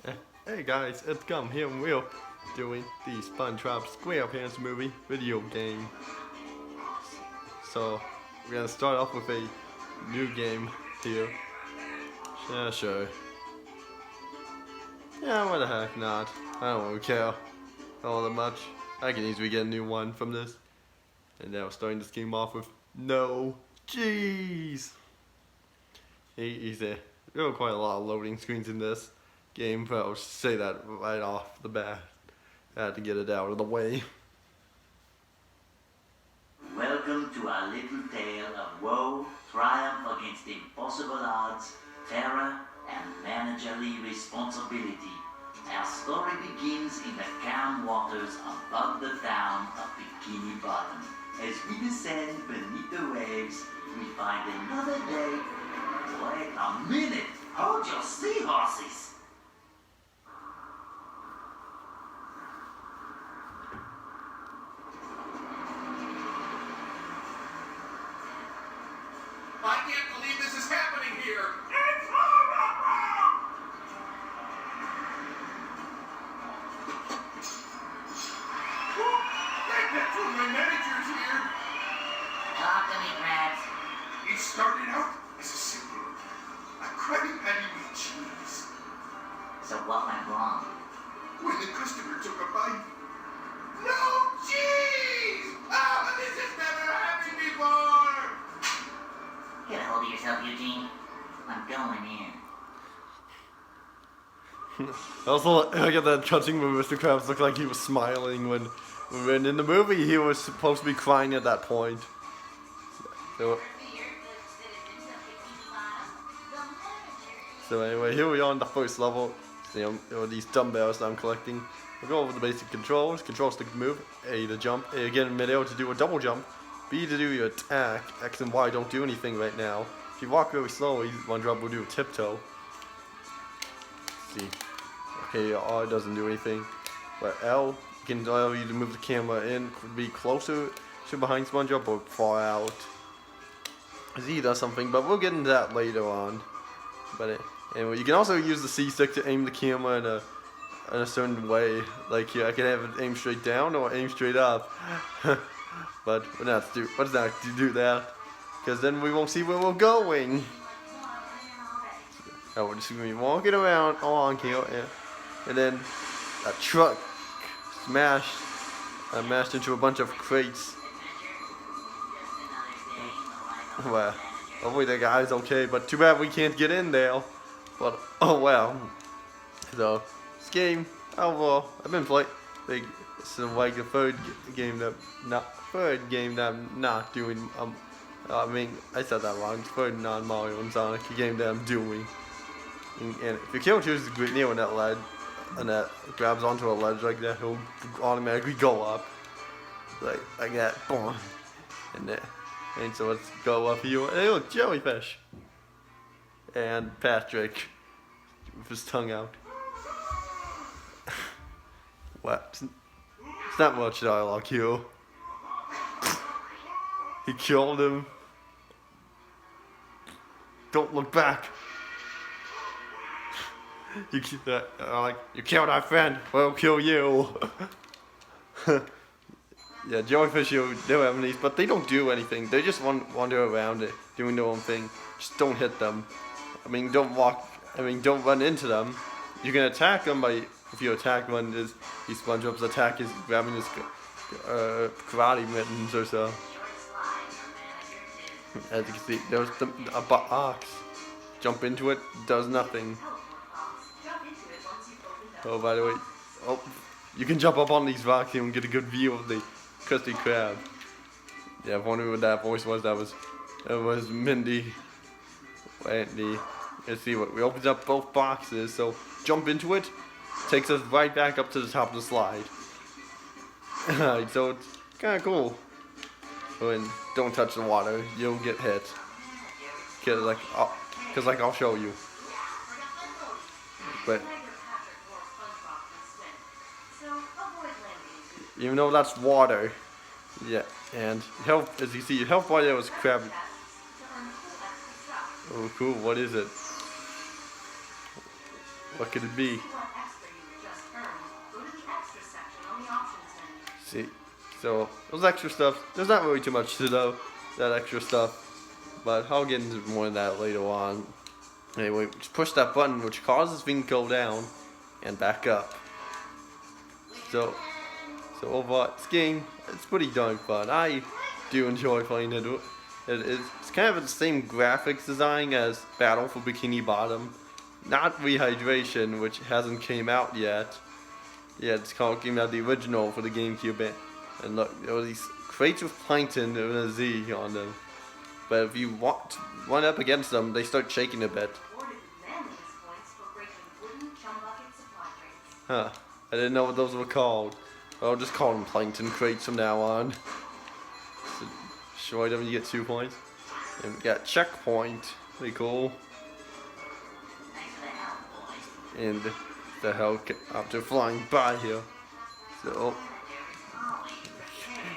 Hey guys, it's Gum here and we're doing the SpongeBob Squarepants movie video game. So, we're gonna start off with a new game here. Yeah, sure. Yeah, why the heck not? I don't really care all that much. I can easily get a new one from this. And now we're starting this game off with no cheese. Easy. There are quite a lot of loading screens in this game, but I'll say that right off the bat. I had to get it out of the way. Welcome to our little tale of woe, triumph against impossible odds, terror, and managerial responsibility. Our story begins in the calm waters above the town of Bikini Bottom. As we descend beneath the waves, we find another day. Wait a minute! Hold your seahorses! I can't believe this is happening here! It's That's when my manager's here! Talk to me, Krabs. He started out as a simple, a Krabby Patty with cheese. So what went wrong? When the customer took a bite, no cheese! Ah, this has never happened before! Get a hold of yourself, Eugene. I'm going in. Also, I get that touching when Mr. Krabs looked like he was smiling when in the movie he was supposed to be crying at that point. So anyway, here we are on the first level. You know, these dumbbells that I'm collecting. We'll go over the basic controls. Control stick to move, A to jump, A again in midair to do a double jump, B to do your attack, X and Y don't do anything right now. If you walk very slowly, one drop will do a tiptoe. Let's see. Okay, R doesn't do anything. But L can allow you to move the camera in, be closer to behind SpongeBob or far out. Z does something, but we'll get into that later on. But anyway, you can also use the C stick to aim the camera in a certain way. Like here, I can have it aim straight down or aim straight up. But we're not what's not to do that, because then we won't see where we're going. Oh, we're just gonna be walking around along here, and then a truck smashed into a bunch of crates. Well, hopefully the guy's okay, but too bad we can't get in there. But oh well. So this game overall, I've been playing. It's like the third game that I'm not doing. I mean, I said that wrong. It's third non-Mario and Sonic game that I'm doing. And if your character is near on that ledge, and that grabs onto a ledge like that, he'll automatically go up like that. Boom. And so let's go up here. Hey, look, jellyfish. And Patrick with his tongue out. What? It's not much dialogue here. He killed him. Don't look back. You keep that like you killed our friend. We'll kill you. Yeah, jellyfish here, they're enemies, but they don't do anything. They just wander around it, doing their own thing. Just don't hit them. I mean, don't run into them. You can attack them by, if you attack one, SpongeBob's attack is grabbing his karate mittens or so. As you can see, there's a box. Jump into it, does nothing. Oh, by the way, you can jump up on these rocks here and get a good view of the Krusty Krab. Yeah, I've wondered what that voice was. That was Mindy. Wendy. Let's see what we opened up both boxes. So jump into it. Takes us right back up to the top of the slide. So it's kind of cool. And don't touch the water. You'll get hit. Cause I'll show you. But even though that's water, yeah, and health, as you see, health bar there was crab. Oh, cool. What is it? What could it be? What extra you just earned, go to the extra section on the options menu. See, so those extra stuff, there's not really too much to know, that extra stuff, but I'll get into more of that later on. Anyway, just push that button which causes things to go down and back up. So overall, this game, it's pretty darn fun. I do enjoy playing it. It's kind of the same graphics design as Battle for Bikini Bottom. Not Rehydration, which hasn't came out yet. Yeah, it's came out the original for the GameCube. And look, there were these crates with plankton with a Z on them. But if you run up against them, they start shaking a bit. Awarded manliest points for breaking wooden chum bucket supply crates. Huh. I didn't know what those were called. I'll just call them plankton crates from now on. So, destroy them, you get 2 points. And we got checkpoint. Pretty cool. And the helicopter flying by here. So,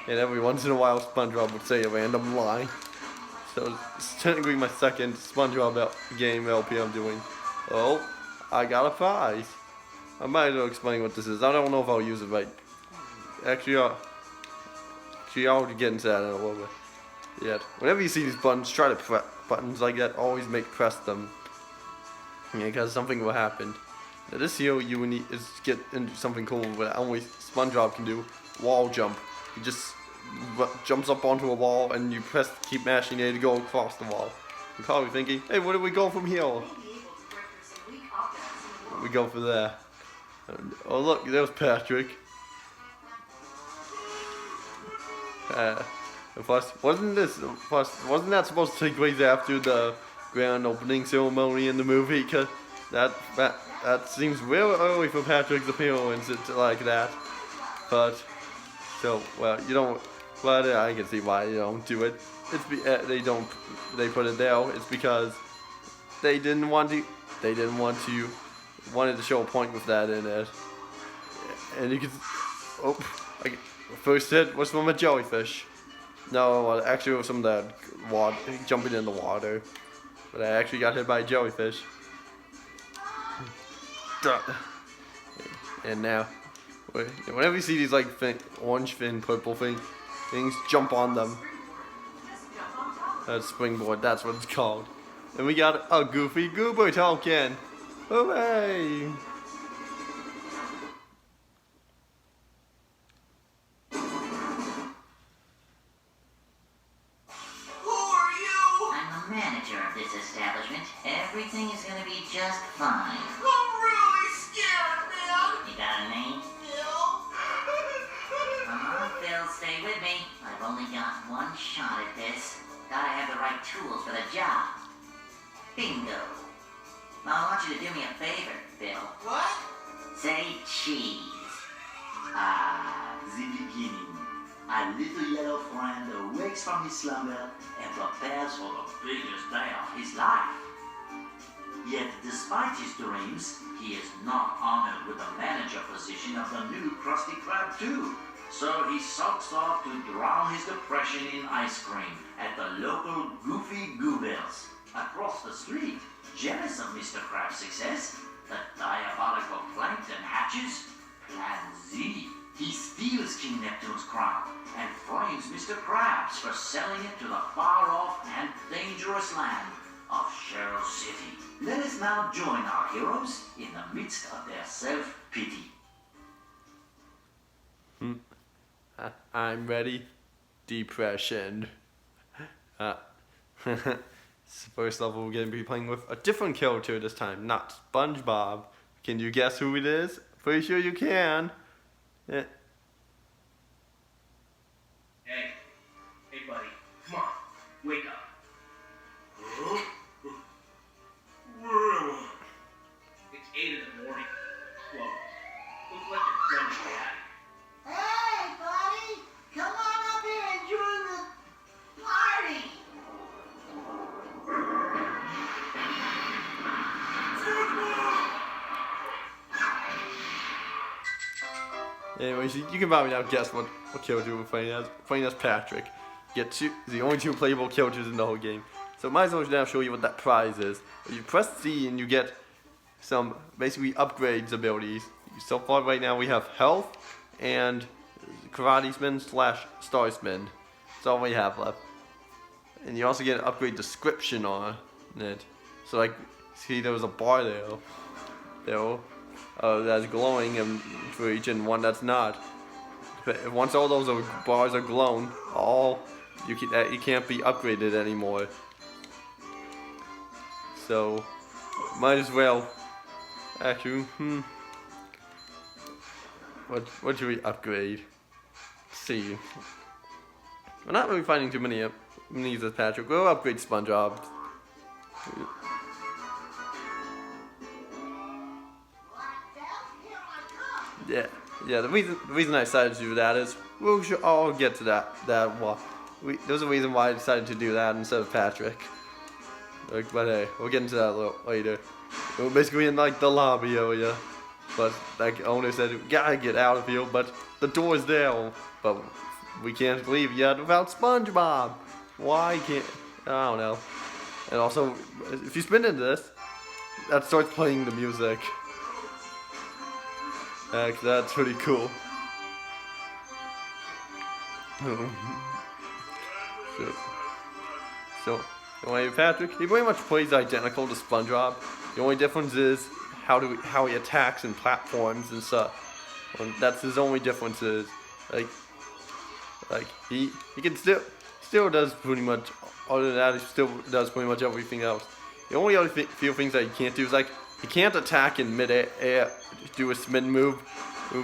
and every once in a while, SpongeBob would say a random line. So it's technically my second SpongeBob game LP I'm doing. Oh, I got a prize. I might as well explain what this is. I don't know if I'll use it right. Actually, I'll get into that in a little bit. Yeah. Whenever you see these buttons, try to press buttons like that. Always press them. Yeah, because something will happen. Now this here you will need is get into something cool that only SpongeBob can do. Wall jump. He just jumps up onto a wall and you keep mashing A to go across the wall. You're probably thinking, hey, where do we go from here? We go for there. Oh look, there's Patrick. Wasn't that supposed to take place after the grand opening ceremony in the movie? Cause that seems real early for Patrick's appearance. It's like that, but so well you don't. But I can see why they don't do it. They put it there. It's because they didn't want to. Wanted to show a point with that in it. And you can. Oh, first hit was from a jellyfish. No, actually it was from the water, jumping in the water. But I actually got hit by a jellyfish. And now, whenever you see these like orange fin, purple things, jump on them. That's springboard, that's what it's called. And we got a Goofy Goober token. Hooray! Who are you? I'm the manager of this establishment. Everything is gonna be just fine. I'm really scared, man. You got a name? Bill? Come on, Phil, stay with me. I've only got one shot at this. Gotta have the right tools for the job. Bingo. Now I want you to do me a favor, Phil. What? Say cheese. The beginning. A little yellow friend awakes from his slumber and prepares for the biggest day of his life. Yet, despite his dreams, he is not honored with the manager position of the new Krusty Krab 2. So he sulks off to drown his depression in ice cream at the local Goofy Goobers. Across the street, jealous of Mr. Krabs' success, the diabolical plankton hatches Plan Z. He steals King Neptune's crown and frames Mr. Krabs for selling it to the far-off and dangerous land of Cheryl City. Let us now join our heroes in the midst of their self-pity. I'm ready. Depression. First level, we're going to be playing with a different character this time, not SpongeBob. Can you guess who it is? Pretty sure you can. Yeah. Hey buddy, come on, wake up. Where am I? It's 8 in the morning. Whoa, looks like your friend is bad. Hey, buddy! Come on up here and join the party! Anyways, you can probably now guess what character we're playing as. We're playing as Patrick. Get the only 2 playable characters in the whole game. So might as well now show you what that prize is. You press C and you get some basically upgrades abilities. So far right now we have health and karate spin / star spin. That's all we have left. And you also get an upgrade description on it. So like, see there was a bar there that's glowing and for each and one that's not. But once all those bars are glowing, you can't be upgraded anymore. So might as well. Actually, what should we upgrade? Let's see. We're not really finding too many needs with Patrick. We'll upgrade Spongebob. Yeah. The reason I decided to do that is we should all get to that. There's a reason why I decided to do that instead of Patrick. But hey, we'll get into that a little later. We're basically in like the lobby area, but like owner said, we gotta get out of here. But the door's there, but we can't leave yet without SpongeBob. Why can't? I don't know. And also, if you spin into this, that starts playing the music. That's pretty cool. So anyway, Patrick, he pretty much plays identical to SpongeBob. The only difference is how he attacks in platforms and stuff. And that's his only difference is like he can still does pretty much. Other than that, he still does pretty much everything else. The only other few things that he can't do is like he can't attack in mid-air, do a spin move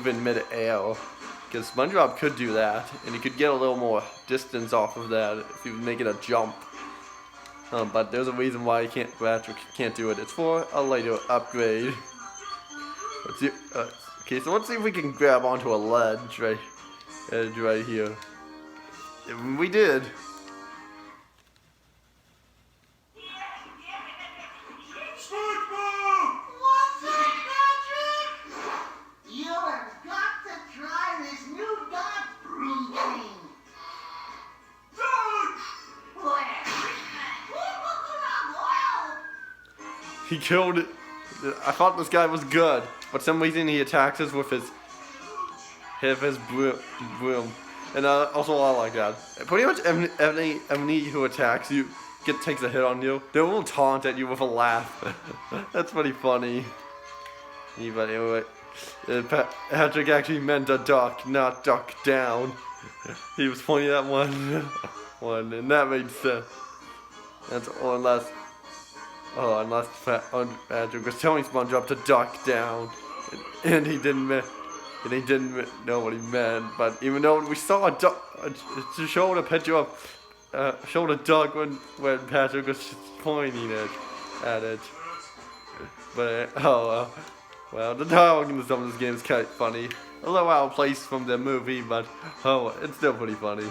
in mid-air. Because SpongeBob could do that, and he could get a little more distance off of that if he was making a jump. But there's a reason why Patrick can't do it. It's for a later upgrade. Okay, so let's see if we can grab onto a ledge right here. And we did. SpongeBob! What's up, Patrick? You have got to try this new dog broom thing. He killed it. I thought this guy was good, but for some reason he attacks us with his broom. And also I like that. Pretty much every who attacks you takes a hit on you. They will taunt at you with a laugh. That's pretty funny. But anyway, Patrick actually meant to duck, not duck down. He was pointing at one, and that made sense. Unless Patrick was telling SpongeBob to duck down, and he didn't know what he meant. But even though we saw a duck, showed a picture of, showed a duck when Patrick was pointing at it. But well, the dialogue in some of this game is kind of funny. A little out of place from the movie, but it's still pretty funny.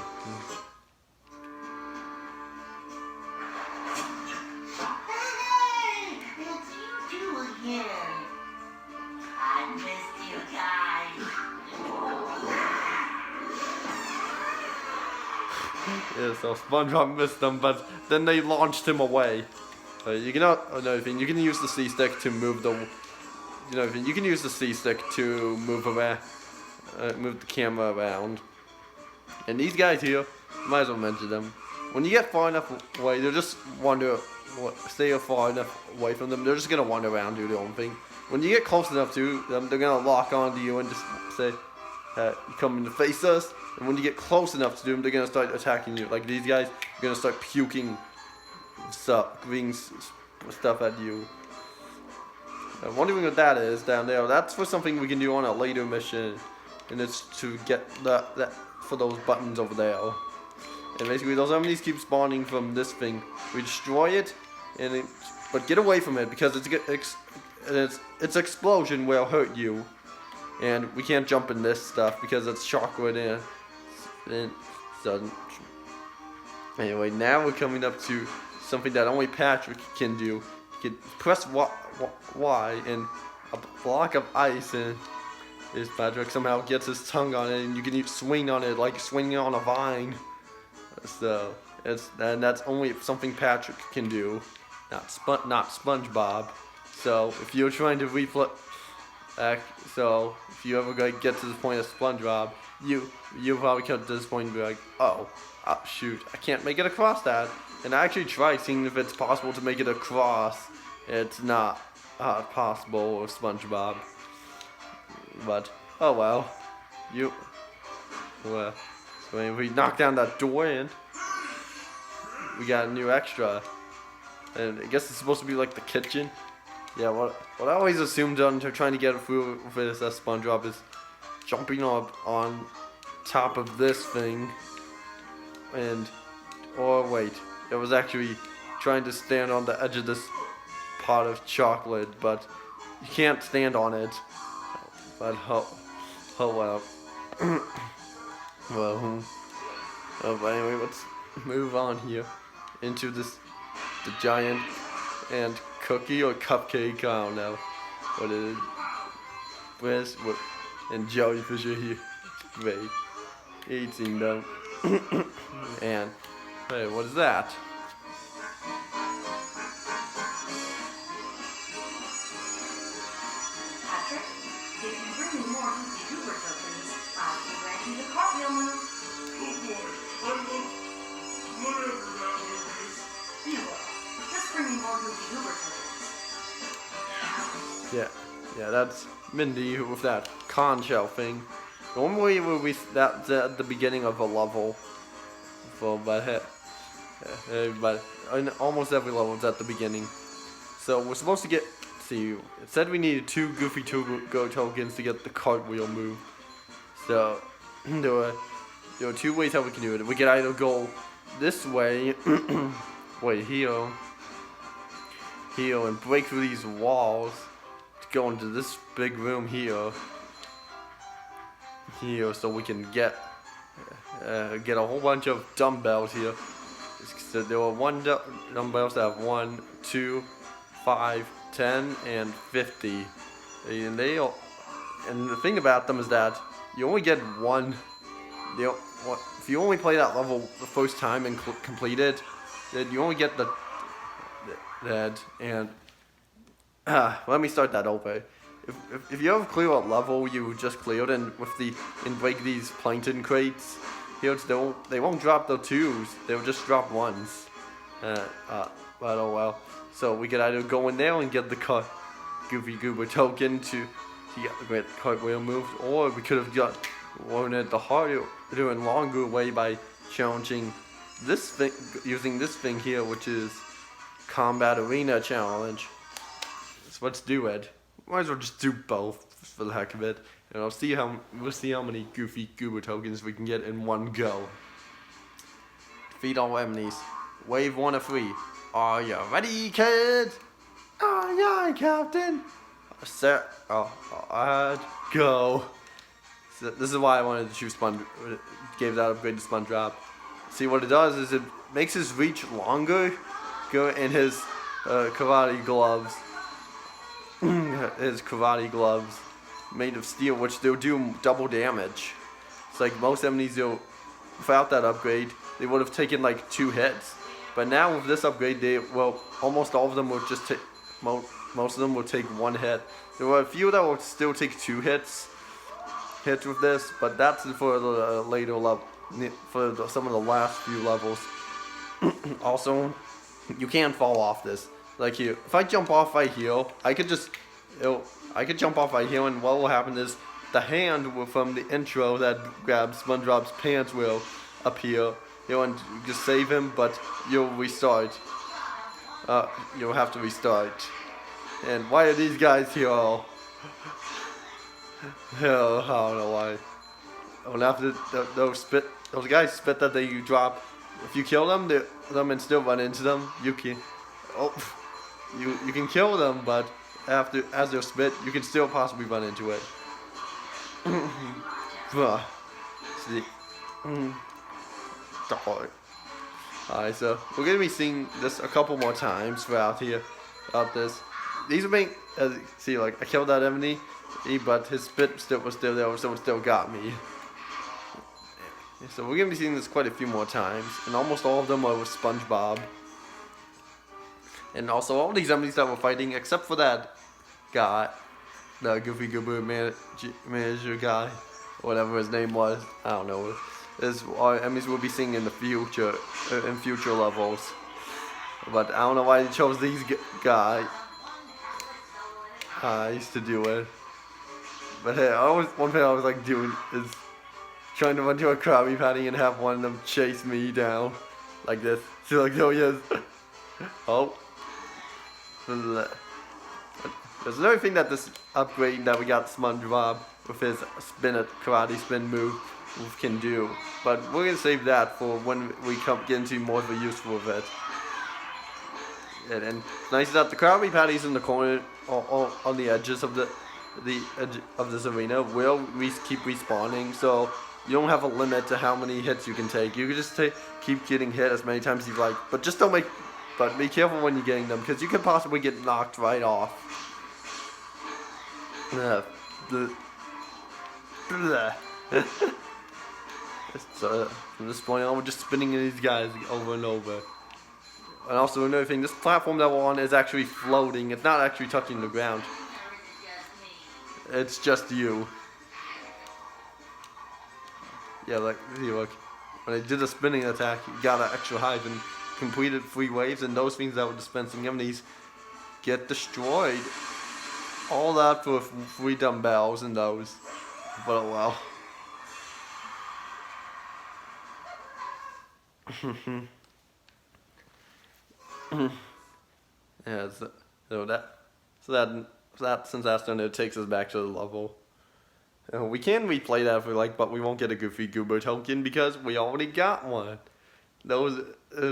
Yeah, so SpongeBob missed them, but then they launched him away. You can use the C stick to move the. You can use the C stick to move the camera around. And these guys here, might as well mention them. When you get far enough away, they'll just stay far enough away from them. They're just gonna wander around, do their own thing. When you get close enough to them, they're gonna lock onto you and just say, "Come in to face us." And when you get close enough to them, they're gonna start attacking you. Like these guys, are gonna start puking green stuff at you. I'm wondering what that is down there. That's for something we can do on a later mission, and it's to get that for those buttons over there. And basically, those enemies keep spawning from this thing. We destroy it, but get away from it because its explosion will hurt you, and we can't jump in this stuff because it's shockwave in. So anyway, now we're coming up to something that only Patrick can do. You can press Y and a block of ice, and Patrick somehow gets his tongue on it, and you can swing on it like swinging on a vine. So that's only something Patrick can do, not SpongeBob. So if you're trying to replay, so if you ever get to this point of SpongeBob, you probably come to this point and be like, oh, shoot, I can't make it across that. And I actually tried seeing if it's possible to make it across. It's not possible with SpongeBob. But oh well, so when we knock down that door in, we got a new extra. And I guess it's supposed to be like the kitchen. Yeah, what I always assumed on trying to get through with this SpongeBob is jumping up on top of this thing, or wait, it was actually trying to stand on the edge of this pot of chocolate, but you can't stand on it. But oh well. But anyway, let's move on here into the giant and cookie or cupcake, I don't know what it is. And jellyfish are here. It's great. Eating them. And hey, what is that? Patrick, if you bring me more Goofy Goober tokens, I can grant you the cartwheel move. Oh boy, I love whatever that move is. You will. Just bring me more Goofy Goober tokens. Yeah, that's Mindy with that conch shell thing. Normally that's at the beginning of a level, but in almost every level it's at the beginning. So we're supposed to get. See, it said we needed 2 Goofy tokens to get the cartwheel move. So there are 2 ways how we can do it. We can either go this way, wait here, and break through these walls to go into this big room here, so we can get a whole bunch of dumbbells here. So there are dumbbells that have 1, 2, 5, 10, and 50, and the thing about them is that you only get one. If you only play that level the first time and complete it, then you only get that. And let me start that over. If you have clear a level you just cleared and break these plankton crates, they won't drop the 2s. They'll just drop 1s. But oh well. So we could either go in there and get the Goofy Goober token to get the great cartwheel moves, or we could have got one at the harder and longer way by challenging this thing, using this thing here, which is Combat Arena Challenge. So let's do it. Might as well just do both for the heck of it, and we'll see how many Goofy Goober tokens we can get in one go. Defeat all enemies. Wave 1 of 3. Are you ready, kids? Aye, aye, Captain. Set. Go. So this is why I wanted to choose gave that upgrade to SpongeBob. See, what it does is it makes his reach longer. Go in his karate gloves. His karate gloves made of steel, which they'll do double damage. It's like most enemies, without that upgrade, they would have taken like 2 hits. But now with this upgrade, almost all of them will just take, most of them will take 1 hit. There were a few that will still take 2 hits with this, but that's for the later level, some of the last few levels. Also, you can fall off this. Like here, if I jump off right here, I could jump off right here, and what will happen is the hand from the intro that grabs SpongeBob's pants will appear. And you can save him, but you'll restart. You'll have to restart. And why are these guys here all? I don't know why. And after those guys spit that you drop, if you kill them, and still run into them, you can kill them, but as they're spit, you can still possibly run into it. See. Alright, so we're gonna be seeing this a couple more times throughout this. These are being, see, like I killed that enemy, but his spit was still there, so it still got me. So we're gonna be seeing this quite a few more times, and almost all of them are with SpongeBob. And also all these enemies that we're fighting, except for that guy, the Goofy Goober manager guy, whatever his name was, I don't know. Is our enemies we'll be seeing in the future, in future levels. But I don't know why they chose these guys. I used to do it. But hey, one thing I was like doing is trying to run to a Krabby Patty and have one of them chase me down. Like this. See, like, oh yes. Oh. There's another thing that this upgrade that we got Spongebob with his karate spin move can do. But we're going to save that for when we get into more of a useful of it. And it's nice that the Krabby Patties in the corner, on the edges of this arena, will keep respawning. So you don't have a limit to how many hits you can take. You can just keep getting hit as many times as you like. But just don't but be careful when you're getting them, because you could possibly get knocked right off. So from this point on, we're just spinning these guys over and over. And also another thing, this platform that we're on is actually floating. It's not actually touching the ground. It's just you. Yeah, like, see, look. When I did a spinning attack, you got an extra hive and completed 3 waves, and those things that were dispensing enemies get destroyed. All that for 3 dumbbells and those. But oh well. Yeah, since that's done, it takes us back to the level. We can replay that if we like, but we won't get a Goofy Goober token because we already got one. Those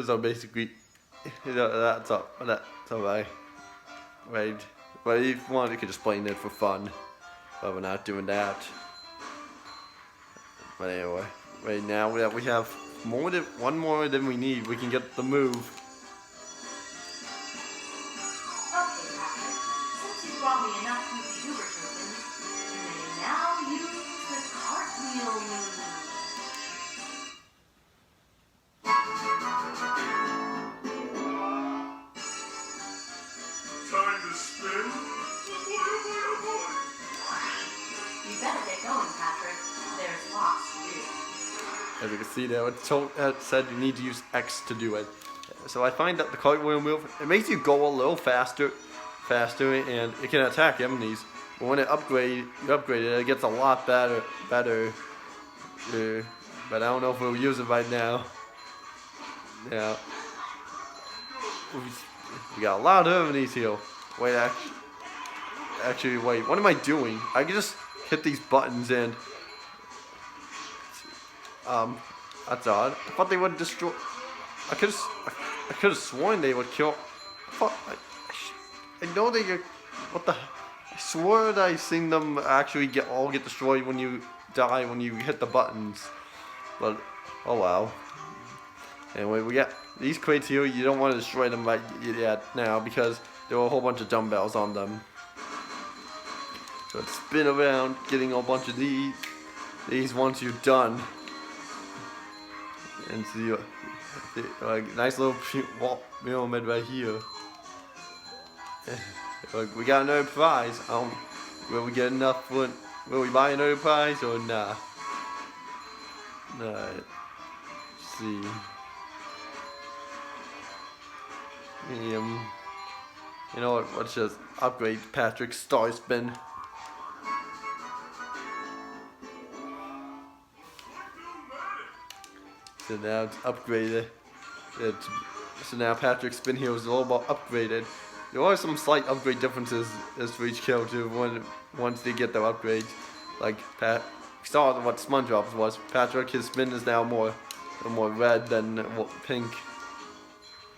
are basically, that's alright. Right. But if you want, you could just play it for fun. But we're not doing that. But anyway, right now that we have one more than we need, we can get the move. Okay, Patrick. Since you brought me enough Goofy Goober tokens, you may now use the cartwheel move. Time to spin. You better get going, Patrick. There's lots to do. As you can see there, it said you need to use X to do it. So I find that the cartwheel move, it makes you go a little faster, and it can attack enemies. But when you upgrade it, it gets a lot better. But I don't know if we'll use it right now. Yeah. We got a lot of enemies here. Wait, actually, wait. What am I doing? I can just hit these buttons and that's odd. I thought they would destroy. I could have sworn they would kill. I know they get. What the? I swore that I seen them actually get destroyed when you die when you hit the buttons. But oh wow. Anyway, we got these crates here. You don't want to destroy them right yet now because there are a whole bunch of dumbbells on them. So let's spin around, getting a bunch of these once you're done. And see, nice little pyramid right here. We got another prize. Will we get enough for it? Will we buy another prize or nah? Let's see. You know what? Let's just upgrade Patrick's star spin. So now it's upgraded. So now Patrick's spin here is a little more upgraded. There are some slight upgrade differences as for each character once they get their upgrades. Like we saw what Spongebob's was. Patrick, his spin is now more red than pink.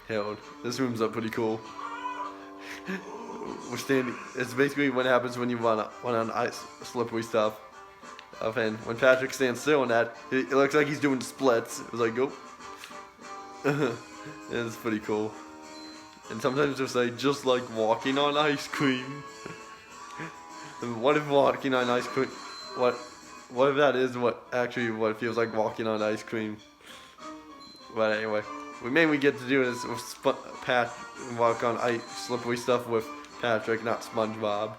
Hell, this room's up pretty cool. We're standing. It's basically what happens when you run on ice, slippery stuff. And when Patrick stands still on that, it looks like he's doing splits. It's like, go. It's pretty cool. And sometimes it's like just like walking on ice cream. And what if walking on ice cream? What if that is what it feels like walking on ice cream? But anyway, we mainly get to do this with walk on ice, slippery stuff with Patrick, not SpongeBob.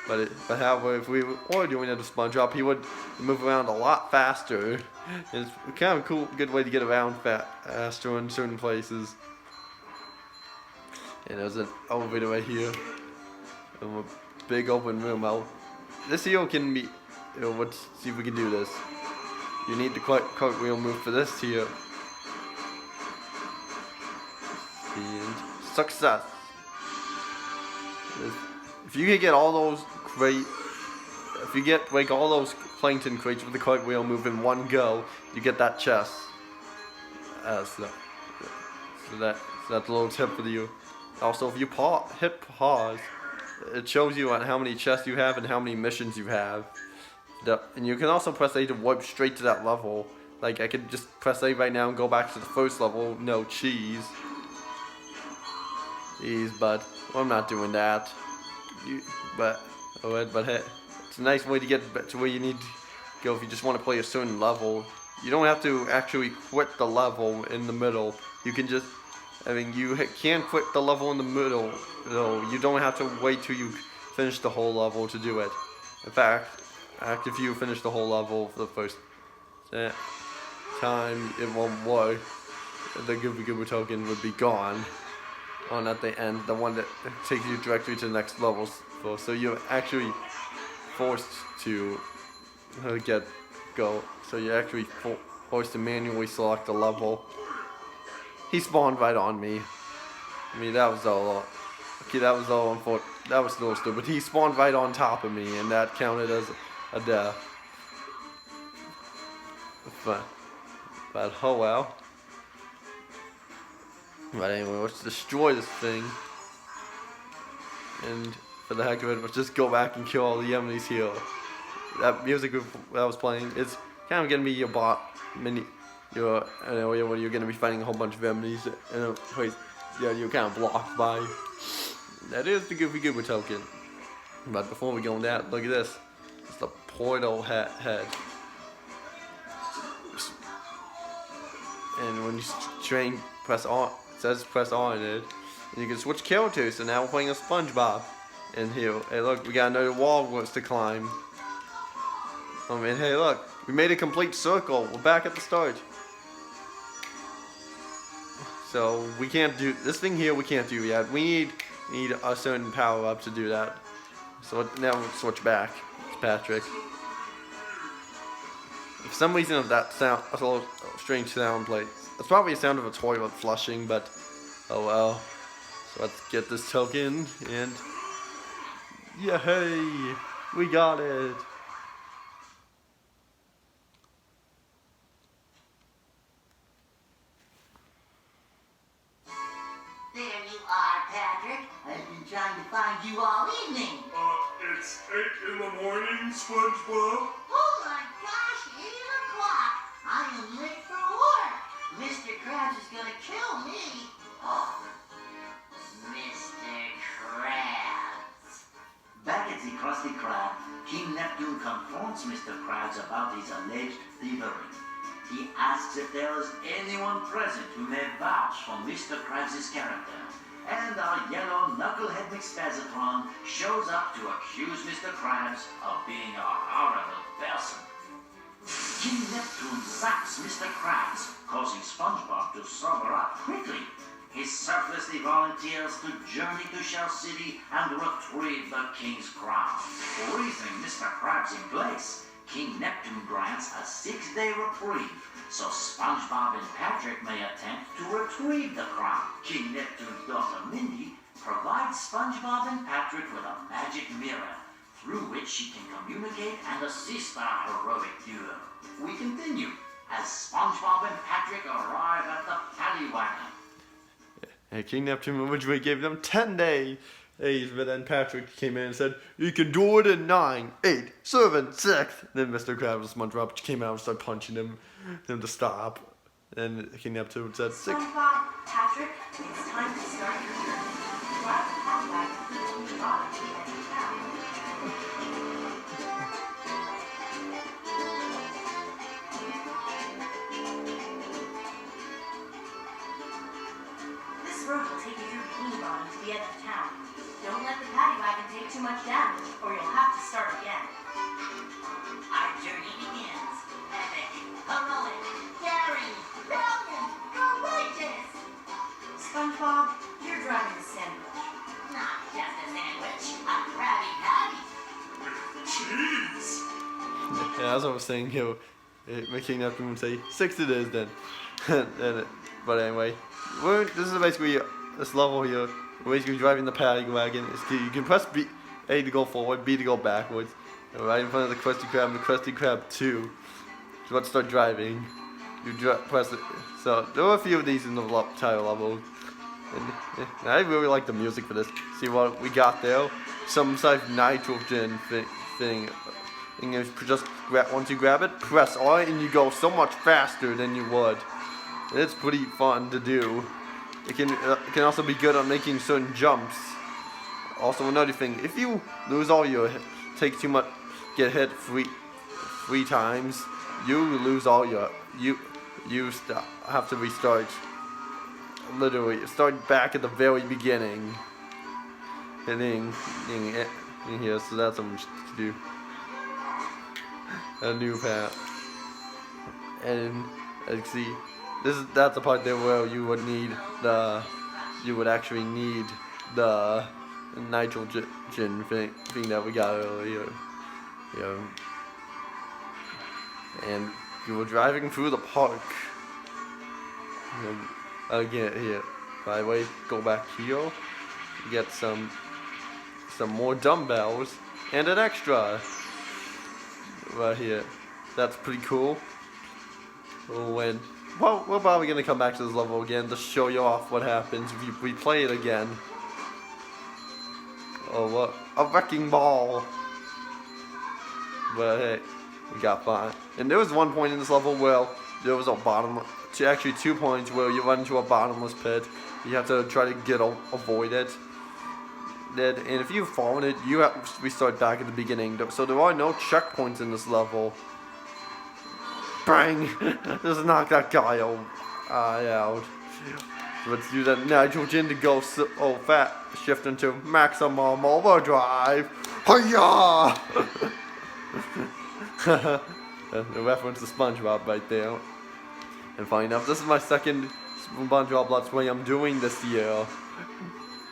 but however, if we were doing it with SpongeBob, he would move around a lot faster. It's kind of a cool, good way to get around faster in certain places. And there's an elevator right here. And a big open room. This here can be. Let's see if we can do this. You need the cartwheel move for this here. And success. If you can get all those if you get like all those plankton crates with the cartwheel move in one go, you get that chest. So that's a little tip for you. Also, if you hit pause, it shows you on how many chests you have and how many missions you have. And you can also press A to warp straight to that level. Like, I could just press A right now and go back to the first level. No cheese. But I'm not doing that. But hey, it's a nice way to get to where you need to go if you just want to play a certain level. You don't have to actually quit the level in the middle. You can just, you can quit the level in the middle. You don't have to wait till you finish the whole level to do it. In fact, if you finish the whole level for the first time, it won't work. The Gooby Goober token would be gone. On at the end, the one that takes you directly to the next level. So you're actually forced to go. So you're actually forced to manually select the level. He spawned right on me. That was all. Okay, that was all unfortunate. That was a little stupid. He spawned right on top of me, and that counted as a death. But oh well. But anyway, let's destroy this thing. And for the heck of it, let's just go back and kill all the enemies here. That music that was playing, it's kind of gonna be your an area where you're gonna be fighting a whole bunch of enemies in a place you're kind of blocked by. That is the Goofy Goober token. But before we go on that, look at this. It's the portal head. And when you press on. Says press on it, and you can switch characters. So now we're playing a SpongeBob. And here, hey look, we got another wall to climb. And hey look, we made a complete circle. We're back at the start. So we can't do this thing here. We can't do yet. We need a certain power up to do that. So now we'll switch back to Patrick. For some reason, that sound, a little strange sound plate. It's probably a sound of a toilet flushing, but oh well. So let's get this token, and yay, we got it. There you are, Patrick. I've been trying to find you all evening. It's 8 in the morning, SpongeBob. Oh my gosh, 8 o'clock. I am late for work. Mr. Krabs is gonna kill me. Oh, Mr. Krabs. Back at the Krusty Krab, King Neptune confronts Mr. Krabs about his alleged thievery. He asks if there is anyone present who may vouch for Mr. Krabs' character. And our yellow knucklehead McSpazatron shows up to accuse Mr. Krabs of being a horrible person. King Neptune zaps Mr. Krabs, causing SpongeBob to sober up quickly. He selflessly volunteers to journey to Shell City and retrieve the King's crown. Freezing Mr. Krabs in place, King Neptune grants a 6-day reprieve, so SpongeBob and Patrick may attempt to retrieve the crown. King Neptune's daughter Mindy provides SpongeBob and Patrick with a magic mirror, through which she can communicate and assist our heroic duo. We continue as SpongeBob and Patrick arrive at the paddy wagon. And King Neptune originally gave them 10 days, but then Patrick came in and said, "You can do it in 9, 8, 7, 6." Then Mr. Krabs and SpongeBob came out and started punching him to stop. And King Neptune said, "6." SpongeBob, Patrick, it's time to start your journey. Grab the paddy wagon and draw to the edge of town. or you'll have to start again. Our journey begins. Epic, heroic, daring, brilliant, courageous. SpongeBob, you're driving the sandwich. Not just a sandwich, a Krabby Patty. Cheese! Yeah, as I was saying, making up and say 6 it is then. But anyway, this is basically this level here. We're basically driving the paddy wagon. You can press A to go forward, B to go backwards. And right in front of the Krusty Krab and the Krusty Krab 2. So let's start driving. You press it. So there are a few of these in the title level. And I really like the music for this. See what we got there? Some sort of nitrogen thing. And just once you grab it, press on it, and you go so much faster than you would. And it's pretty fun to do. It can also be good on making certain jumps. Also, another thing, if you lose all your take too much, get hit three times, you lose all your you have to restart. Literally, start back at the very beginning. And then in here, so that's what I'm to do. A new path. And as you see, that's the part there where you would actually need the nitrogen thing that we got earlier. And you were driving through the park. Again here. By the way, go back here. Get some more dumbbells and an extra right here. That's pretty cool. We're probably gonna come back to this level again to show you off what happens if you replay it again. Oh, what? A wrecking ball! But hey, we got fine. And there was one point in this level where there was actually 2 points where you run into a bottomless pit. You have to try to avoid it. And if you've fallen it, you have to restart back at the beginning. So there are no checkpoints in this level. Bang! Just knock that guy out. Let's use that nitrogen to go shift into maximum overdrive. Hiya! The reference to SpongeBob right there. And funny enough, this is my second SpongeBob Let's Play I'm doing this year.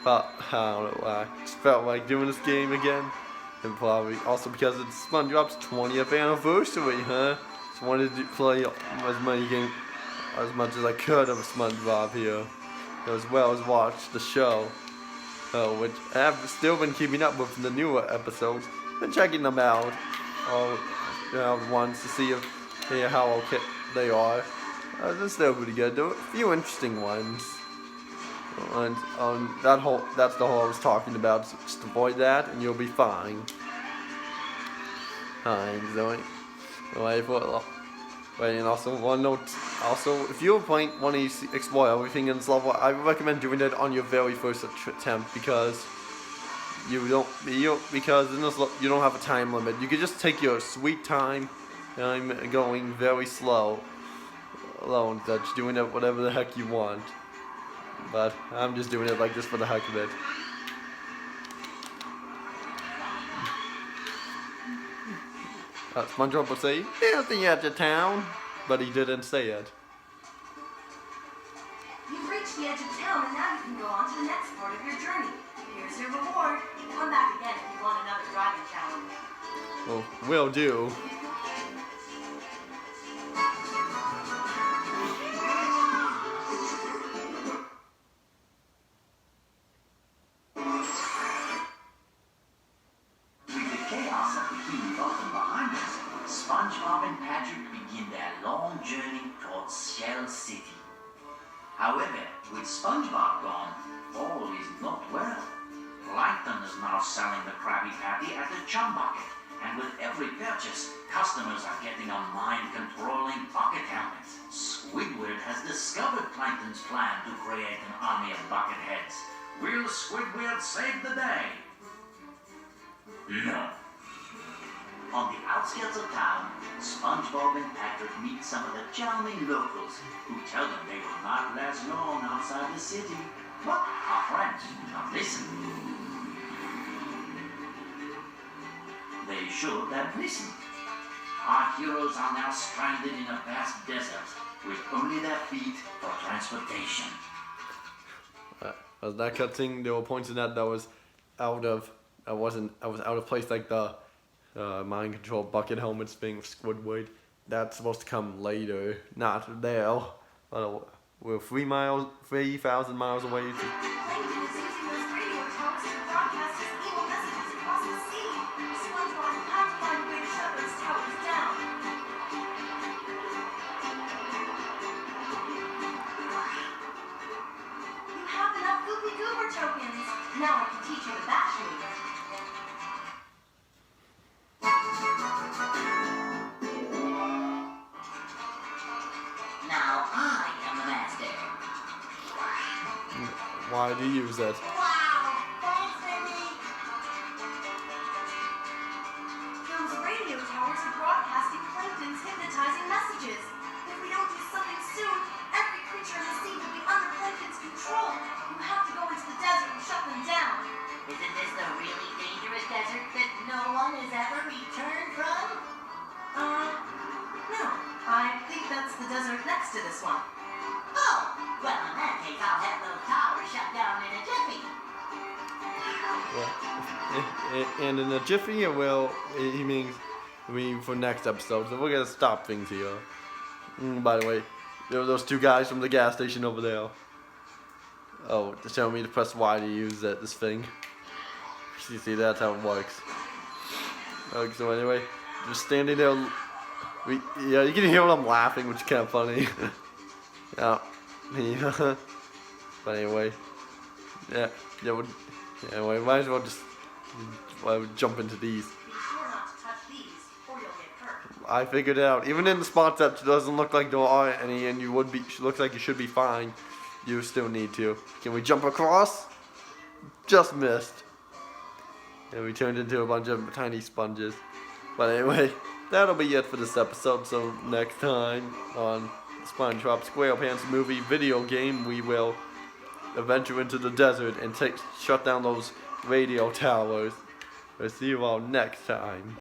But I don't know why. Just felt like doing this game again. And probably also because it's SpongeBob's 20th anniversary, huh? Just wanted to play as much as I could of SpongeBob here. As well as watch the show. Which I have still been keeping up with the newer episodes. Been checking them out once to see how okay they are. They're still pretty good. There are a few interesting ones. And that's the hole I was talking about. So just avoid that and you'll be fine. And also one note, if you're wanting to explore everything in this level, I would recommend doing it on your very first attempt because because in this you don't have a time limit. You can just take your sweet time. I'm going very slow, alone, just doing it whatever the heck you want. But I'm just doing it like this for the heck of it. SpongeBob will say, "There's the edge of town," but he didn't say it. You've reached the edge of town, and now you can go on to the next part of your journey. Here's your reward. Come back again if you want another driving challenge. Well, will do. Spongebob and Patrick begin their long journey towards Shell City. However, with Spongebob gone, all is not well. Plankton is now selling the Krabby Patty at the Chum Bucket, and with every purchase, customers are getting a mind-controlling bucket helmet. Squidward has discovered Plankton's plan to create an army of bucket heads. Will Squidward save the day? No. On the outskirts of town, SpongeBob and Patrick meet some of the charming locals who tell them they will not last long outside the city. But our friends do not listen. they should have listened. Our heroes are now stranded in a vast desert with only their feet for transportation. As that cutscene they were pointing at that was out of I was out of place, like the mind control bucket helmets thing with Squidward. That's supposed to come later, not there. But we're 3,000 miles away. Plankton is using those radio towers to broadcast his evil messages across the sea. Spongebob and Patrick find a way to shut those towers down. You have enough Goopy Goober tokens. Now I can teach you the bash move. Now I am the master. Why do you use that? Wow! Thanks, Mindy! Those radio towers are broadcasting Plankton's hypnotizing messages. If we don't do something soon, every creature in the sea will be under Plankton's control. You have to go into the desert and shut them down. Isn't this the really dangerous desert that no one has ever returned from? No. I think that's the desert next to this one. Oh! Well, in that case, I'll have those towers shut down in a jiffy. Well, and in a jiffy, or well, he means for next episode. So we're gonna stop things here. By the way, there were those two guys from the gas station over there. Oh, they're telling me to press Y to use this thing. You see, that's how it works. Okay, so anyway, just standing there. Yeah, you can hear them laughing, which is kind of funny. Yeah. But anyway, anyway, might as well just jump into these. Be sure not to touch these, or you'll get hurt. I figured it out. Even in the spots that doesn't look like there are any, and you would be, looks like you should be fine, you still need to. Can we jump across? Just missed. And we turned into a bunch of tiny sponges. But anyway, that'll be it for this episode. So next time on SpongeBob SquarePants movie video game, we will venture into the desert and shut down those radio towers. We'll see you all next time.